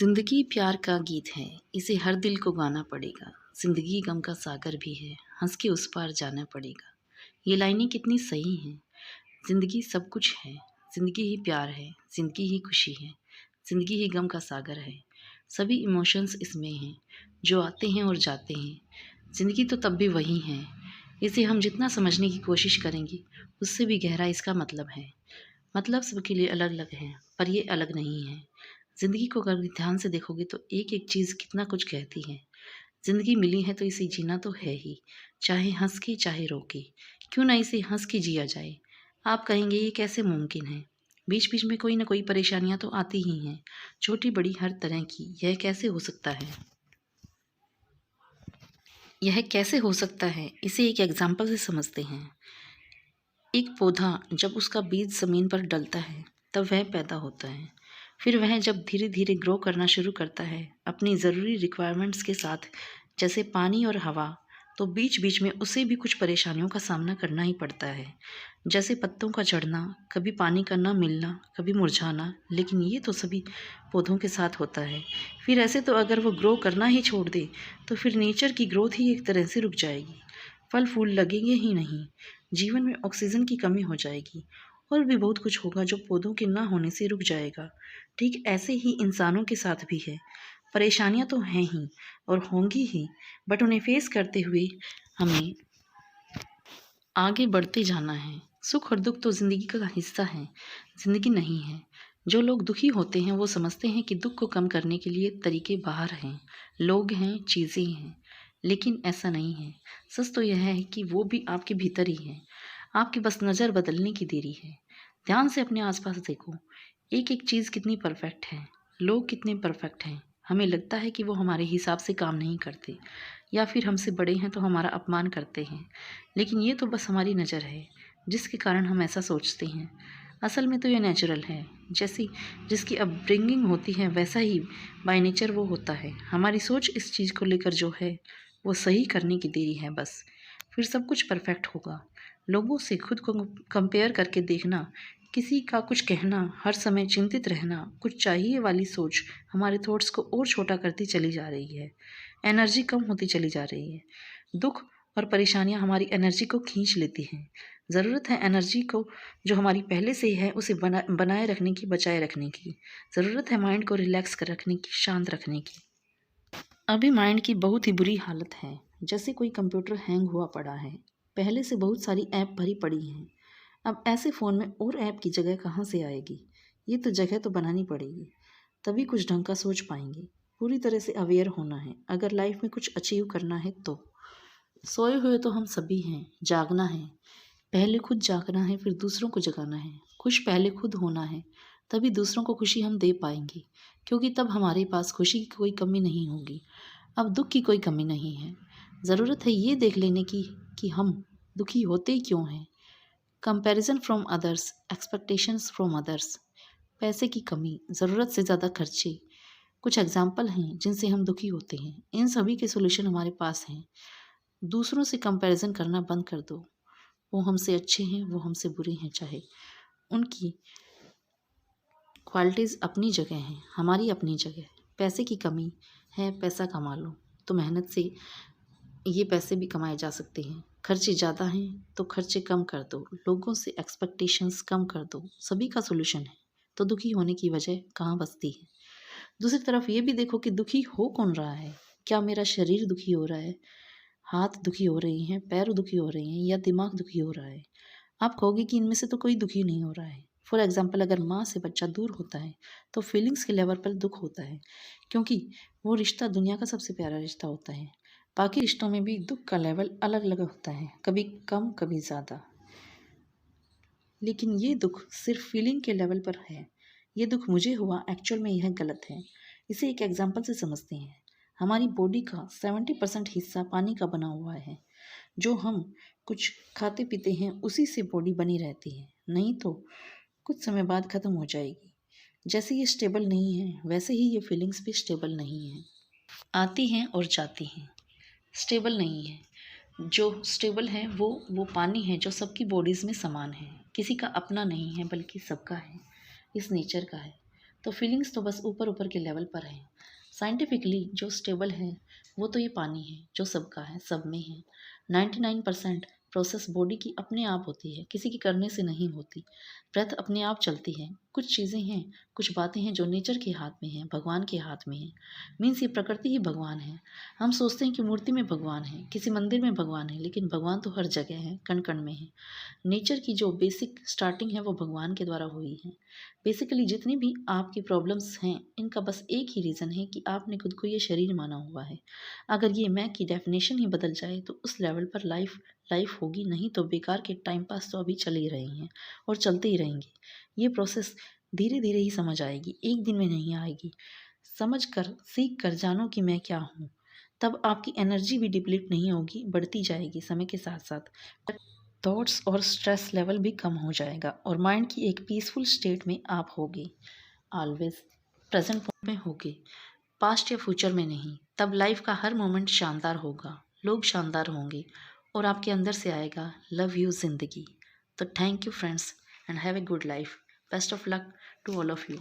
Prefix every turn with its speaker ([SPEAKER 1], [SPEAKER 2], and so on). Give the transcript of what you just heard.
[SPEAKER 1] जिंदगी प्यार का गीत है, इसे हर दिल को गाना पड़ेगा। जिंदगी गम का सागर भी है, हंस के उस पार जाना पड़ेगा। ये लाइनें कितनी सही हैं। जिंदगी सब कुछ है, जिंदगी ही प्यार है, जिंदगी ही खुशी है, जिंदगी ही गम का सागर है। सभी इमोशंस इसमें हैं, जो आते हैं और जाते हैं। जिंदगी तो तब भी वही है, इसे हम जितना समझने की कोशिश करेंगे उससे भी गहरा इसका मतलब है। मतलब सबके लिए अलग अलग है, पर ये अलग नहीं है। ज़िंदगी को अगर ध्यान से देखोगे तो एक एक चीज़ कितना कुछ कहती है। ज़िंदगी मिली है तो इसे जीना तो है ही, चाहे हंस के चाहे रो के। क्यों ना इसे हंस के जिया जाए। आप कहेंगे ये कैसे मुमकिन है। बीच बीच में कोई ना कोई परेशानियां तो आती ही हैं, छोटी बड़ी हर तरह की। यह कैसे हो सकता है, इसे एक एग्जाम्पल से समझते हैं। एक पौधा जब उसका बीज ज़मीन पर डलता है तब वह पैदा होता है। फिर वह जब धीरे धीरे ग्रो करना शुरू करता है अपनी ज़रूरी रिक्वायरमेंट्स के साथ, जैसे पानी और हवा, तो बीच बीच में उसे भी कुछ परेशानियों का सामना करना ही पड़ता है। जैसे पत्तों का झड़ना, कभी पानी का न मिलना, कभी मुरझाना। लेकिन ये तो सभी पौधों के साथ होता है। फिर ऐसे तो अगर वो ग्रो करना ही छोड़ दे तो फिर नेचर की ग्रोथ ही एक तरह से रुक जाएगी। फल फूल लगेंगे ही नहीं, जीवन में ऑक्सीजन की कमी हो जाएगी, और भी बहुत कुछ होगा जो पौधों के ना होने से रुक जाएगा। ठीक ऐसे ही इंसानों के साथ भी है। परेशानियां तो हैं ही और होंगी ही, बट उन्हें फेस करते हुए हमें आगे बढ़ते जाना है। सुख और दुख तो जिंदगी का हिस्सा है, जिंदगी नहीं है। जो लोग दुखी होते हैं वो समझते हैं कि दुख को कम करने के लिए तरीके बाहर हैं, लोग हैं, चीज़ें हैं। लेकिन ऐसा नहीं है। सच तो यह है कि वो भी आपके भीतर ही है, आपकी बस नज़र बदलने की देरी है। ध्यान से अपने आसपास देखो, एक एक चीज़ कितनी परफेक्ट है, लोग कितने परफेक्ट हैं। हमें लगता है कि वो हमारे हिसाब से काम नहीं करते, या फिर हमसे बड़े हैं तो हमारा अपमान करते हैं। लेकिन ये तो बस हमारी नज़र है, जिसके कारण हम ऐसा सोचते हैं। असल में तो ये नेचुरल है। जैसी जिसकी अपब्रिंगिंग होती है वैसा ही बाय नेचर वो होता है। हमारी सोच इस चीज़ को लेकर जो है वो सही करने की देरी है बस, फिर सब कुछ परफेक्ट होगा। लोगों से खुद को कंपेयर करके देखना, किसी का कुछ कहना, हर समय चिंतित रहना, कुछ चाहिए वाली सोच हमारे थॉट्स को और छोटा करती चली जा रही है। एनर्जी कम होती चली जा रही है। दुख और परेशानियां हमारी एनर्जी को खींच लेती हैं। ज़रूरत है एनर्जी को, जो हमारी पहले से ही है, उसे बनाए रखने की, बचाए रखने की। ज़रूरत है माइंड को रिलैक्स कर रखने की, शांत रखने की। अभी माइंड की बहुत ही बुरी हालत है। जैसे कोई कंप्यूटर हैंग हुआ पड़ा है, पहले से बहुत सारी ऐप भरी पड़ी हैं। अब ऐसे फ़ोन में और ऐप की जगह कहाँ से आएगी। ये तो जगह तो बनानी पड़ेगी, तभी कुछ ढंग का सोच पाएंगे। पूरी तरह से अवेयर होना है अगर लाइफ में कुछ अचीव करना है तो। सोए हुए तो हम सभी हैं, जागना है। पहले खुद जागना है, फिर दूसरों को जगाना है। खुश पहले खुद होना है, तभी दूसरों को खुशी हम दे पाएंगे, क्योंकि तब हमारे पास खुशी की कोई कमी नहीं होगी। अब दुख की कोई कमी नहीं है। ज़रूरत है ये देख लेने की कि हम दुखी होते क्यों हैं। Comparison from others, expectations from others, पैसे की कमी, ज़रूरत से ज़्यादा खर्चे, कुछ एग्जाम्पल हैं जिनसे हम दुखी होते हैं। इन सभी के सोल्यूशन हमारे पास हैं। दूसरों से कंपैरिजन करना बंद कर दो। वो हमसे अच्छे हैं, वो हमसे बुरे हैं, चाहे उनकी क्वालिटीज़ अपनी जगह हैं, हमारी अपनी जगह। पैसे की कमी है, पैसा कमा लो, तो मेहनत से ये पैसे भी कमाए जा सकते हैं। खर्चे ज़्यादा हैं तो खर्चे कम कर दो, लोगों से एक्सपेक्टेशंस कम कर दो, सभी का सोल्यूशन है। तो दुखी होने की वजह कहाँ बसती है। दूसरी तरफ ये भी देखो कि दुखी हो कौन रहा है। क्या मेरा शरीर दुखी हो रहा है, हाथ दुखी हो रही हैं, पैर दुखी हो रहे हैं, या दिमाग दुखी हो रहा है। आप कहोगे कि इनमें से तो कोई दुखी नहीं हो रहा है। फॉर एग्जाम्पल, अगर माँ से बच्चा दूर होता है तो फीलिंग्स के लेवल पर दुख होता है, क्योंकि वो रिश्ता दुनिया का सबसे प्यारा रिश्ता होता है। बाकी रिश्तों में भी दुख का लेवल अलग अलग होता है, कभी कम कभी ज़्यादा। लेकिन ये दुख सिर्फ फीलिंग के लेवल पर है। ये दुख मुझे हुआ, एक्चुअल में यह गलत है। इसे एक एग्जाम्पल से समझते हैं। हमारी बॉडी का 70% हिस्सा पानी का बना हुआ है। जो हम कुछ खाते पीते हैं उसी से बॉडी बनी रहती है, नहीं तो कुछ समय बाद ख़त्म हो जाएगी। जैसे ये स्टेबल नहीं है, वैसे ही ये फीलिंग्स भी स्टेबल नहीं है, आती हैं और जाती हैं, स्टेबल नहीं है। जो स्टेबल है वो पानी है, जो सबकी बॉडीज़ में समान है, किसी का अपना नहीं है बल्कि सबका है, इस नेचर का है। तो फीलिंग्स तो बस ऊपर ऊपर के लेवल पर है। साइंटिफिकली जो स्टेबल है वो तो ये पानी है जो सबका है, सब में है। 99% प्रोसेस बॉडी की अपने आप होती है, किसी के करने से नहीं होती। ब्रेथ अपने आप चलती है। कुछ चीज़ें हैं, कुछ बातें हैं जो नेचर के हाथ में हैं, भगवान के हाथ में है। मीन्स ये प्रकृति ही भगवान है। हम सोचते हैं कि मूर्ति में भगवान है, किसी मंदिर में भगवान है, लेकिन भगवान तो हर जगह है, कण कण में है। नेचर की जो बेसिक स्टार्टिंग है वो भगवान के द्वारा हुई है। बेसिकली जितनी भी आपकी प्रॉब्लम्स हैं, इनका बस एक ही रीज़न है कि आपने खुद को ये शरीर माना हुआ है। अगर ये मैं की डेफिनेशन ही बदल जाए तो उस लेवल पर लाइफ लाइफ होगी, नहीं तो बेकार के टाइम पास तो अभी चल ही रहे हैं और चलते ही रहेंगे। ये प्रोसेस धीरे धीरे ही समझ आएगी, एक दिन में नहीं आएगी। समझ कर सीख कर जानो कि मैं क्या हूँ, तब आपकी एनर्जी भी डिप्लीट नहीं होगी, बढ़ती जाएगी समय के साथ साथ। थॉट्स और स्ट्रेस लेवल भी कम हो जाएगा और माइंड की एक पीसफुल स्टेट में आप होगे। ऑलवेज प्रेजेंट मोमेंट में होगे, पास्ट या फ्यूचर में नहीं। तब लाइफ का हर मोमेंट शानदार होगा, लोग शानदार होंगे और आपके अंदर से आएगा लव यू जिंदगी। तो thank you friends and have a good life. Best of luck to all of you.